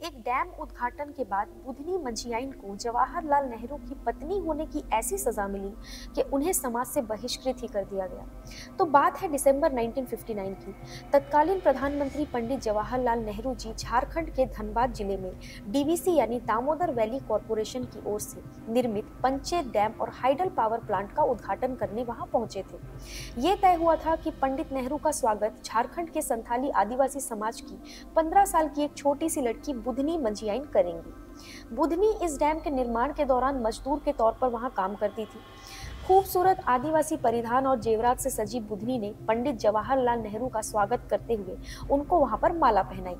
एक डैम उद्घाटन के बाद बुधनी मंझियाइन को जवाहरलाल नेहरू की पत्नी होने की ऐसी सजा मिली कि उन्हें समाज से बहिष्कृत ही कर दिया गया। तो बात है दिसंबर 1959 की। तत्कालीन प्रधानमंत्री पंडित जवाहरलाल नेहरू जी झारखंड के धनबाद जिले में डीवीसी यानी दामोदर वैली कॉरपोरेशन की ओर से निर्मित पंचेत डैम और हाइडल पावर प्लांट का उद्घाटन करने वहां पहुंचे थे। ये तय हुआ था कि पंडित नेहरू का स्वागत झारखंड के संथाली आदिवासी समाज की 15 साल की एक छोटी सी लड़की बुधनी मंझियाइन करेंगी। बुधनी इस डैम के निर्माण के दौरान मजदूर के तौर पर वहां काम करती थी। खूबसूरत आदिवासी परिधान और जेवरात से सजी बुधनी ने पंडित जवाहरलाल नेहरू का स्वागत करते हुए उनको वहां पर माला पहनाई।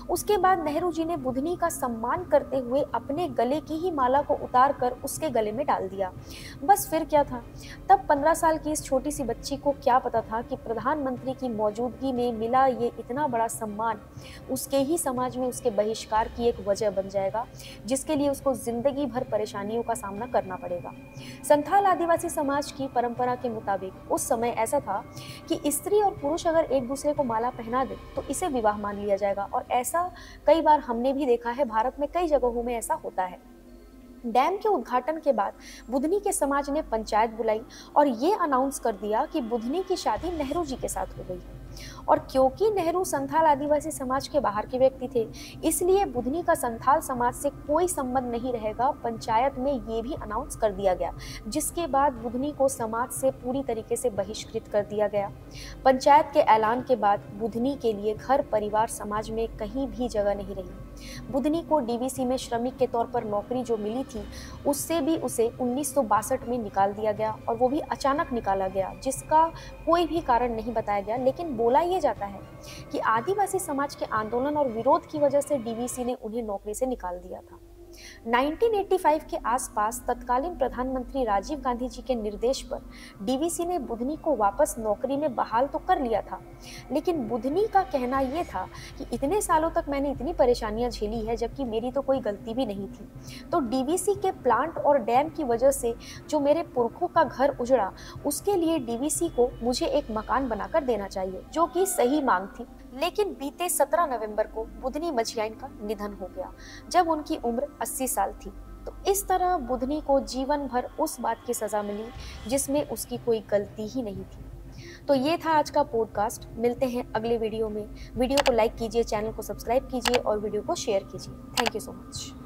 उसके बाद नेहरू जी ने बुधनी का सम्मान करते हुए अपने गले की ही माला को उतार कर उसके गले में डाल दिया। बस फिर क्या था। तब 15 साल की इस छोटी सी बच्ची को क्या पता था कि प्रधानमंत्री की मौजूदगी में मिला ये इतना बड़ा सम्मान उसके ही समाज में उसके बहिष्कार की एक वजह बन जाएगा, जिसके लिए उसको जिंदगी भर परेशानियों का सामना करना पड़ेगा। संथाल आदिवासी समाज की परंपरा के मुताबिक उस समय ऐसा था कि स्त्री और पुरुष अगर एक दूसरे को माला पहना दे तो इसे विवाह मान लिया जाएगा, और ऐसा कई बार हमने भी देखा है। भारत में कई जगहों में ऐसा होता है। डैम के उद्घाटन के बाद बुधनी के समाज ने पंचायत बुलाई और ये अनाउंस कर दिया कि बुधनी की शादी नेहरू जी के साथ हो गई है। और क्योंकि नेहरू संथाल आदिवासी समाज के बाहर के व्यक्ति थे, इसलिए बुधनी का संथाल समाज से कोई संबंध नहीं रहेगा। पंचायत में ये भी अनाउंस कर दिया गया, जिसके बाद बुधनी को समाज से पूरी तरीके से बहिष्कृत कर दिया गया। पंचायत के ऐलान के बाद बुधनी के लिए घर परिवार समाज में कहीं भी जगह नहीं रही। बुधनी को डीवीसी में श्रमिक के तौर पर नौकरी जो मिली थी, उससे भी उसे 1962 में निकाल दिया गया, और वो भी अचानक निकाला गया, जिसका कोई भी कारण नहीं बताया गया। लेकिन बोला यह जाता है कि आदिवासी समाज के आंदोलन और विरोध की वजह से डीवीसी ने उन्हें नौकरी से निकाल दिया था। 1985 के आसपास तत्कालीन प्रधानमंत्री राजीव गांधी जी के निर्देश पर डीवीसी ने बुधनी को वापस नौकरी में बहाल तो कर लिया था, लेकिन बुधनी का कहना यह था कि इतने सालों तक मैंने इतनी परेशानियां झेली है, जबकि मेरी तो कोई गलती भी नहीं थी। तो डीवीसी के प्लांट और डैम की वजह से जो मेरे पुरखों का घर उजड़ा, उसके लिए डीवीसी को मुझे एक मकान बनाकर देना चाहिए, जो कि सही मांग थी। लेकिन बीते 17 नवंबर को बुधनी मंझियाइन का निधन हो गया, जब उनकी उम्र 80 साल थी। तो इस तरह बुधनी को जीवन भर उस बात की सजा मिली जिसमें उसकी कोई गलती ही नहीं थी। तो ये था आज का पॉडकास्ट। मिलते हैं अगले वीडियो में। वीडियो को लाइक कीजिए, चैनल को सब्सक्राइब कीजिए और वीडियो को शेयर कीजिए। Thank you so much.